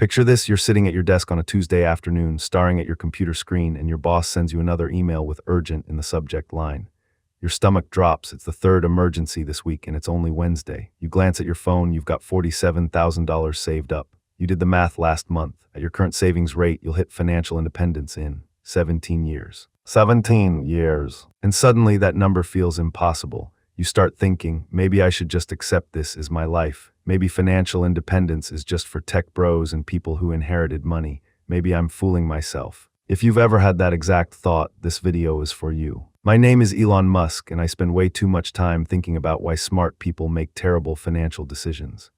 Picture this, you're sitting at your desk on a Tuesday afternoon, staring at your computer screen, and your boss sends you another email with urgent in the subject line. Your stomach drops. It's the third emergency this week, and it's only Wednesday. You glance at your phone, you've got $47,000 saved up. You did the math last month. At your current savings rate, you'll hit financial independence in 17 years. 17 years. And suddenly that number feels impossible. You start thinking, maybe I should just accept this as my life. Maybe financial independence is just for tech bros and people who inherited money. Maybe I'm fooling myself. If you've ever had that exact thought, this video is for you. My name is Elon Musk, and I spend way too much time thinking about why smart people make terrible financial decisions.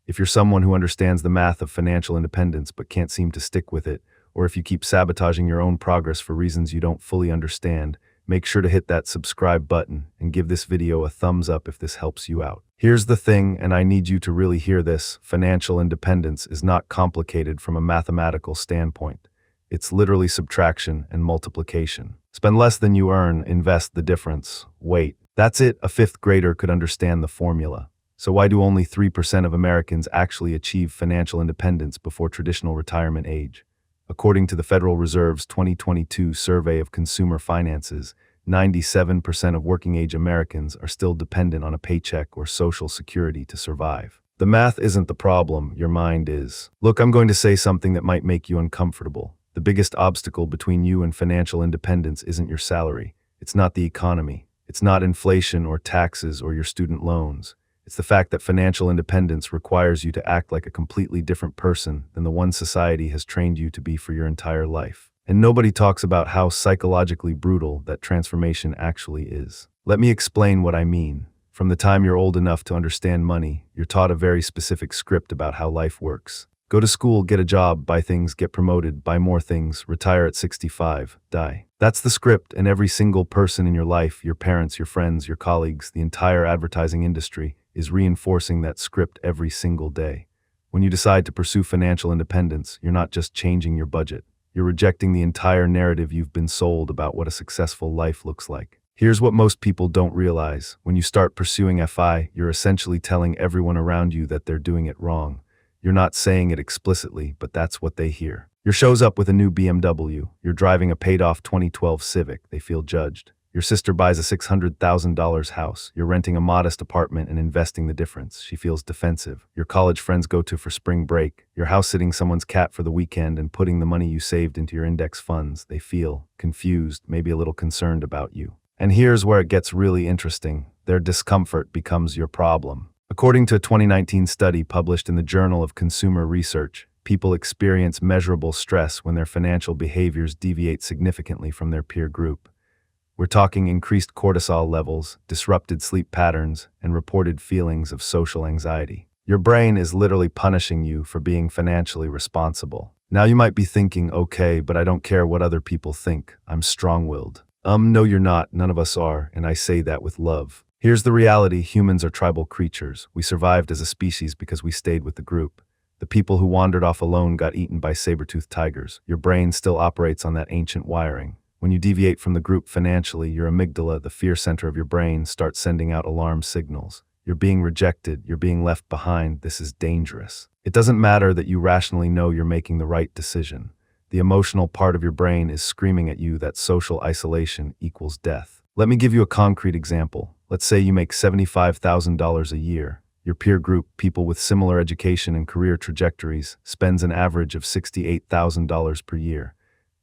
If you're someone who understands the math of financial independence but can't seem to stick with it, or if you keep sabotaging your own progress for reasons you don't fully understand, make sure to hit that subscribe button and give this video a thumbs up if this helps you out. Here's the thing, and I need you to really hear this: financial independence is not complicated from a mathematical standpoint. It's literally subtraction and multiplication. Spend less than you earn, invest the difference. Wait, that's it? A fifth grader could understand the formula. So why do only 3% of Americans actually achieve financial independence before traditional retirement age? According to the Federal Reserve's 2022 survey of consumer finances, 97% of working-age Americans are still dependent on a paycheck or Social Security to survive. The math isn't the problem, your mind is. Look, I'm going to say something that might make you uncomfortable. The biggest obstacle between you and financial independence isn't your salary. It's not the economy. It's not inflation or taxes or your student loans. It's the fact that financial independence requires you to act like a completely different person than the one society has trained you to be for your entire life. And nobody talks about how psychologically brutal that transformation actually is. Let me explain what I mean. From the time you're old enough to understand money, you're taught a very specific script about how life works. Go to school, get a job, buy things, get promoted, buy more things, retire at 65, die. That's the script, and every single person in your life, your parents, your friends, your colleagues, the entire advertising industry, is reinforcing that script every single day. When you decide to pursue financial independence, you're not just changing your budget. You're rejecting the entire narrative you've been sold about what a successful life looks like. Here's what most people don't realize. When you start pursuing FI, you're essentially telling everyone around you that they're doing it wrong. You're not saying it explicitly, but that's what they hear. Your shows up with a new BMW. You're driving a paid-off 2012 Civic. They feel judged. Your sister buys a $600,000 house. You're renting a modest apartment and investing the difference. She feels defensive. Your college friends go to for spring break. You're house-sitting someone's cat for the weekend and putting the money you saved into your index funds. They feel confused, maybe a little concerned about you. And here's where it gets really interesting. Their discomfort becomes your problem. According to a 2019 study published in the Journal of Consumer Research, people experience measurable stress when their financial behaviors deviate significantly from their peer group. We're talking increased cortisol levels, disrupted sleep patterns, and reported feelings of social anxiety. Your brain is literally punishing you for being financially responsible. Now you might be thinking, okay, but I don't care what other people think. I'm strong-willed. No, you're not. None of us are, and I say that with love. Here's the reality: humans are tribal creatures. We survived as a species because we stayed with the group. The people who wandered off alone got eaten by saber-toothed tigers. Your brain still operates on that ancient wiring. When you deviate from the group financially, your amygdala, the fear center of your brain, starts sending out alarm signals. You're being rejected. You're being left behind. This is dangerous. It doesn't matter that you rationally know you're making the right decision. The emotional part of your brain is screaming at you that social isolation equals death. Let me give you a concrete example. Let's say you make $75,000 a year. Your peer group, people with similar education and career trajectories, spends an average of $68,000 per year.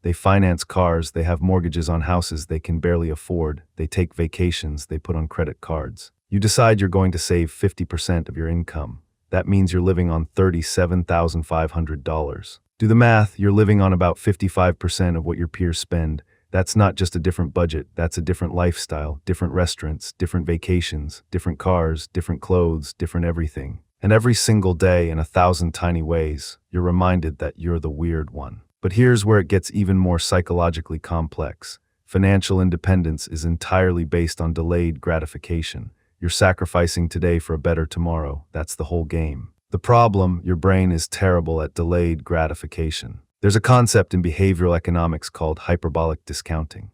They finance cars, they have mortgages on houses they can barely afford, they take vacations, they put on credit cards. You decide you're going to save 50% of your income. That means you're living on $37,500. Do the math, you're living on about 55% of what your peers spend. That's not just a different budget, that's a different lifestyle, different restaurants, different vacations, different cars, different clothes, different everything. And every single day, in 1,000 tiny ways, you're reminded that you're the weird one. But here's where it gets even more psychologically complex. Financial independence is entirely based on delayed gratification. You're sacrificing today for a better tomorrow. That's the whole game. The problem, your brain is terrible at delayed gratification. There's a concept in behavioral economics called hyperbolic discounting.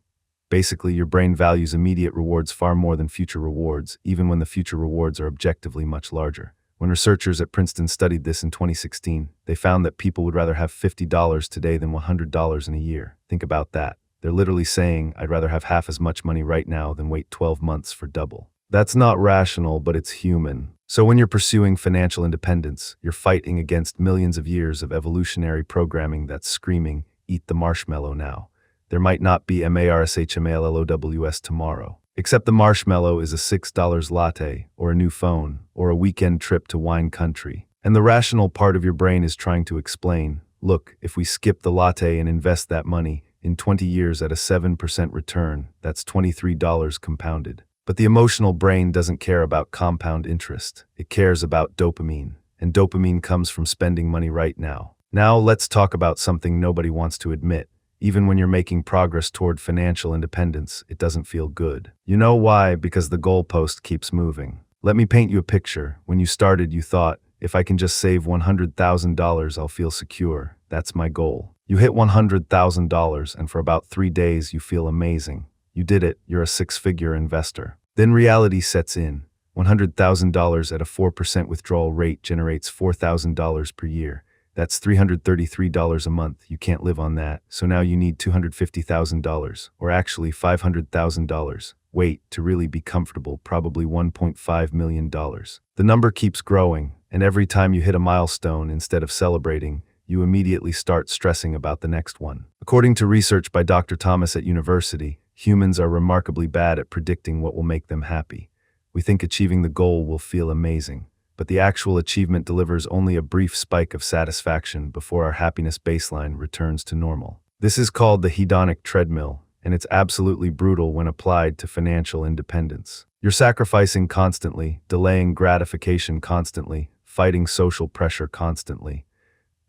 Basically, your brain values immediate rewards far more than future rewards, even when the future rewards are objectively much larger. When researchers at Princeton studied this in 2016, they found that people would rather have $50 today than $100 in a year. Think about that. They're literally saying, I'd rather have half as much money right now than wait 12 months for double. That's not rational, but it's human. So when you're pursuing financial independence, you're fighting against millions of years of evolutionary programming that's screaming, eat the marshmallow now. There might not be marshmallows tomorrow. Except the marshmallow is a $6 latte, or a new phone, or a weekend trip to wine country. And the rational part of your brain is trying to explain, look, if we skip the latte and invest that money, in 20 years at a 7% return, that's $23 compounded. But the emotional brain doesn't care about compound interest. It cares about dopamine. And dopamine comes from spending money right now. Now let's talk about something nobody wants to admit. Even when you're making progress toward financial independence, it doesn't feel good. You know why? Because the goalpost keeps moving. Let me paint you a picture. When you started, you thought, if I can just save $100,000, I'll feel secure. That's my goal. You hit $100,000, and for about 3 days, you feel amazing. You did it. You're a six-figure investor. Then reality sets in. $100,000 at a 4% withdrawal rate generates $4,000 per year. That's $333 a month. You can't live on that. So now you need $250,000, or actually $500,000. Wait, to really be comfortable, probably $1.5 million. The number keeps growing, and every time you hit a milestone, instead of celebrating, you immediately start stressing about the next one. According to research by Dr. Thomas at university, humans are remarkably bad at predicting what will make them happy. We think achieving the goal will feel amazing, but the actual achievement delivers only a brief spike of satisfaction before our happiness baseline returns to normal. This is called the hedonic treadmill, and it's absolutely brutal when applied to financial independence. You're sacrificing constantly, delaying gratification constantly, fighting social pressure constantly,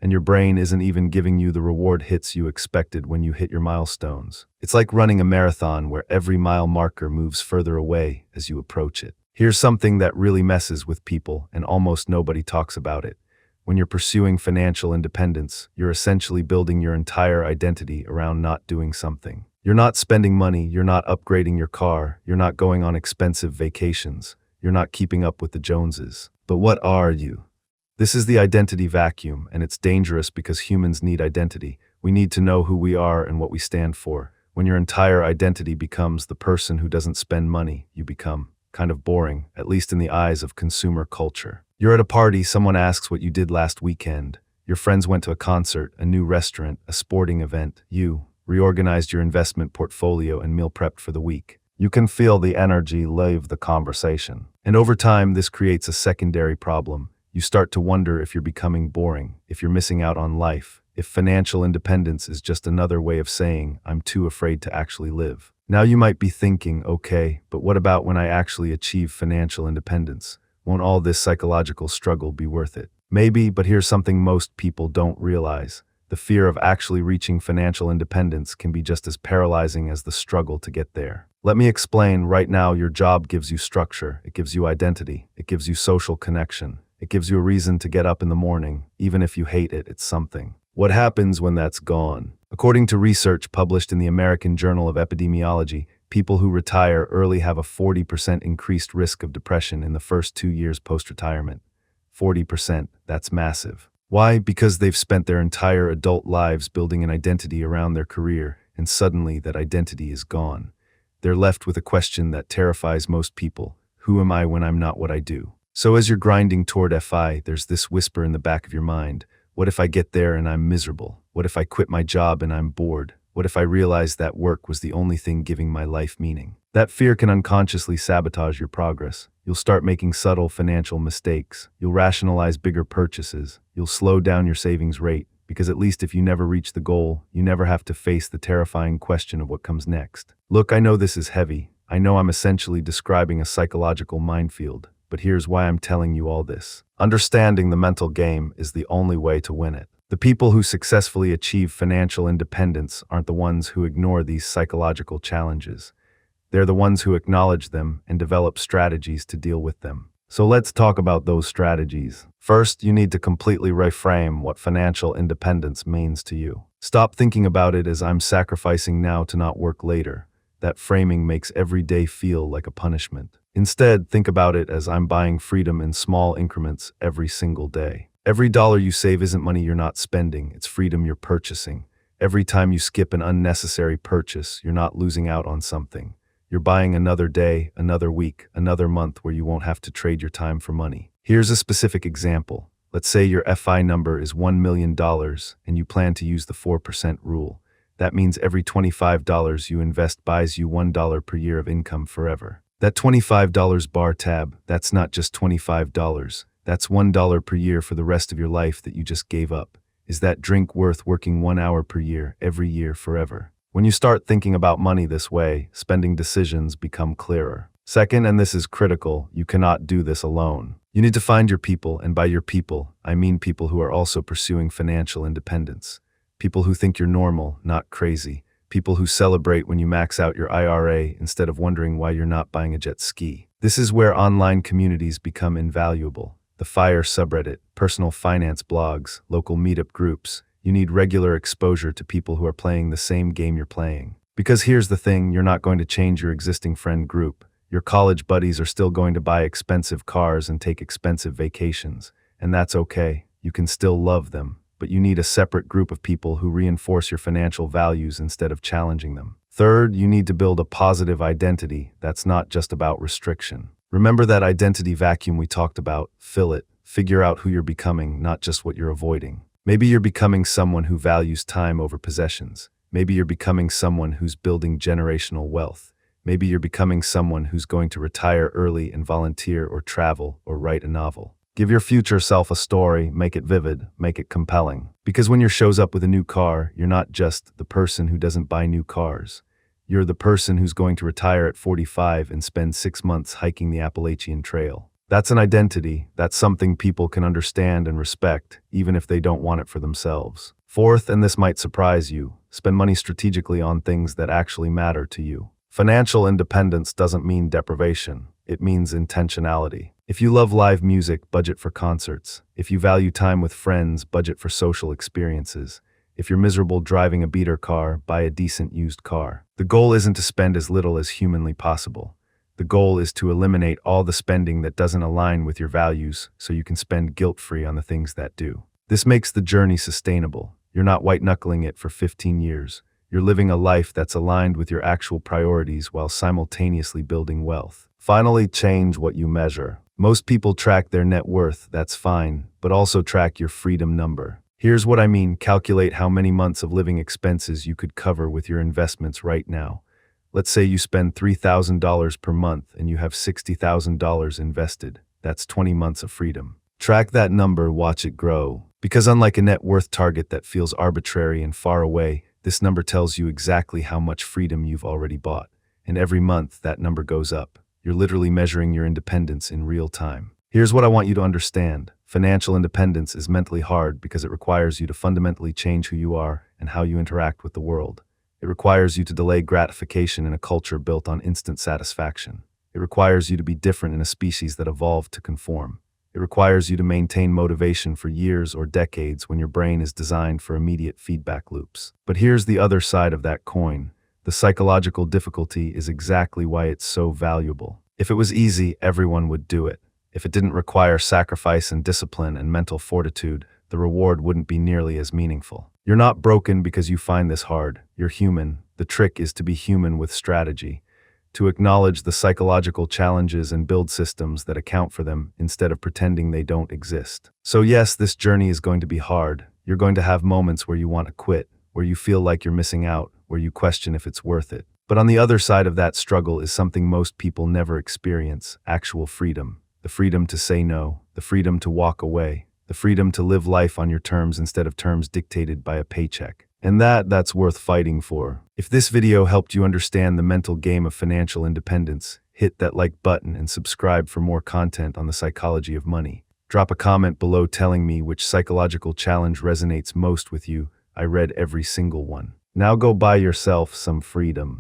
and your brain isn't even giving you the reward hits you expected when you hit your milestones. It's like running a marathon where every mile marker moves further away as you approach it. Here's something that really messes with people, and almost nobody talks about it. When you're pursuing financial independence, you're essentially building your entire identity around not doing something. You're not spending money, you're not upgrading your car, you're not going on expensive vacations, you're not keeping up with the Joneses. But what are you? This is the identity vacuum, and it's dangerous because humans need identity. We need to know who we are and what we stand for. When your entire identity becomes the person who doesn't spend money, you become kind of boring, at least in the eyes of consumer culture. You're at a party, someone asks what you did last weekend. Your friends went to a concert, a new restaurant, a sporting event. You reorganized your investment portfolio and meal prepped for the week. You can feel the energy leave the conversation. And over time, this creates a secondary problem. You start to wonder if you're becoming boring, if you're missing out on life, if financial independence is just another way of saying, I'm too afraid to actually live. Now you might be thinking, okay, but what about when I actually achieve financial independence? Won't all this psychological struggle be worth it? Maybe, but here's something most people don't realize. The fear of actually reaching financial independence can be just as paralyzing as the struggle to get there. Let me explain. Right now, your job gives you structure, it gives you identity, it gives you social connection, it gives you a reason to get up in the morning. Even if you hate it, it's something. What happens when that's gone? According to research published in the American Journal of Epidemiology, people who retire early have a 40% increased risk of depression in the first 2 years post-retirement. 40%, that's massive. Why? Because they've spent their entire adult lives building an identity around their career, and suddenly that identity is gone. They're left with a question that terrifies most people. Who am I when I'm not what I do? So as you're grinding toward FI, there's this whisper in the back of your mind. What if I get there and I'm miserable? What if I quit my job and I'm bored? What if I realize that work was the only thing giving my life meaning? That fear can unconsciously sabotage your progress. You'll start making subtle financial mistakes. You'll rationalize bigger purchases. You'll slow down your savings rate, because at least if you never reach the goal, you never have to face the terrifying question of what comes next. Look, I know this is heavy. I know I'm essentially describing a psychological minefield, but here's why I'm telling you all this. Understanding the mental game is the only way to win it. The people who successfully achieve financial independence aren't the ones who ignore these psychological challenges. They're the ones who acknowledge them and develop strategies to deal with them. So let's talk about those strategies. First, you need to completely reframe what financial independence means to you. Stop thinking about it as I'm sacrificing now to not work later. That framing makes every day feel like a punishment. Instead, think about it as I'm buying freedom in small increments every single day. Every dollar you save isn't money you're not spending, it's freedom you're purchasing. Every time you skip an unnecessary purchase, you're not losing out on something. You're buying another day, another week, another month where you won't have to trade your time for money. Here's a specific example. Let's say your FI number is $1 million and you plan to use the 4% rule. That means every $25 you invest buys you $1 per year of income forever. That $25 bar tab, that's not just $25. That's $1 per year for the rest of your life that you just gave up. Is that drink worth working 1 hour per year, every year, forever? When you start thinking about money this way, spending decisions become clearer. Second, and this is critical, you cannot do this alone. You need to find your people, and by your people, I mean people who are also pursuing financial independence. People who think you're normal, not crazy. People who celebrate when you max out your IRA instead of wondering why you're not buying a jet ski. This is where online communities become invaluable. The FIRE subreddit, personal finance blogs, local meetup groups. You need regular exposure to people who are playing the same game you're playing. Because here's the thing, you're not going to change your existing friend group. Your college buddies are still going to buy expensive cars and take expensive vacations. And that's okay. You can still love them. But you need a separate group of people who reinforce your financial values instead of challenging them. Third, you need to build a positive identity that's not just about restriction. Remember that identity vacuum we talked about? Fill it. Figure out who you're becoming, not just what you're avoiding. Maybe you're becoming someone who values time over possessions. Maybe you're becoming someone who's building generational wealth. Maybe you're becoming someone who's going to retire early and volunteer or travel or write a novel. Give your future self a story, make it vivid, make it compelling. Because when you shows up with a new car, you're not just the person who doesn't buy new cars. You're the person who's going to retire at 45 and spend 6 months hiking the Appalachian Trail. That's an identity. That's something people can understand and respect, even if they don't want it for themselves. Fourth, and this might surprise you, spend money strategically on things that actually matter to you. Financial independence doesn't mean deprivation. It means intentionality. If you love live music, budget for concerts. If you value time with friends, budget for social experiences. If you're miserable driving a beater car, buy a decent used car. The goal isn't to spend as little as humanly possible. The goal is to eliminate all the spending that doesn't align with your values so you can spend guilt-free on the things that do. This makes the journey sustainable. You're not white-knuckling it for 15 years. You're living a life that's aligned with your actual priorities while simultaneously building wealth. Finally, change what you measure. Most people track their net worth, that's fine, but also track your freedom number. Here's what I mean, calculate how many months of living expenses you could cover with your investments right now. Let's say you spend $3,000 per month and you have $60,000 invested. That's 20 months of freedom. Track that number, watch it grow. Because unlike a net worth target that feels arbitrary and far away, this number tells you exactly how much freedom you've already bought. And every month, that number goes up. You're literally measuring your independence in real time. Here's what I want you to understand. Financial independence is mentally hard because it requires you to fundamentally change who you are and how you interact with the world. It requires you to delay gratification in a culture built on instant satisfaction. It requires you to be different in a species that evolved to conform. It requires you to maintain motivation for years or decades when your brain is designed for immediate feedback loops. But here's the other side of that coin. The psychological difficulty is exactly why it's so valuable. If it was easy, everyone would do it. If it didn't require sacrifice and discipline and mental fortitude, the reward wouldn't be nearly as meaningful. You're not broken because you find this hard. You're human. The trick is to be human with strategy, to acknowledge the psychological challenges and build systems that account for them instead of pretending they don't exist. So yes, this journey is going to be hard. You're going to have moments where you want to quit, where you feel like you're missing out, where you question if it's worth it. But on the other side of that struggle is something most people never experience: actual freedom. The freedom to say no, the freedom to walk away, the freedom to live life on your terms instead of terms dictated by a paycheck. And that's worth fighting for. If this video helped you understand the mental game of financial independence, hit that like button and subscribe for more content on the psychology of money. Drop a comment below telling me which psychological challenge resonates most with you. I read every single one. Now go buy yourself some freedom.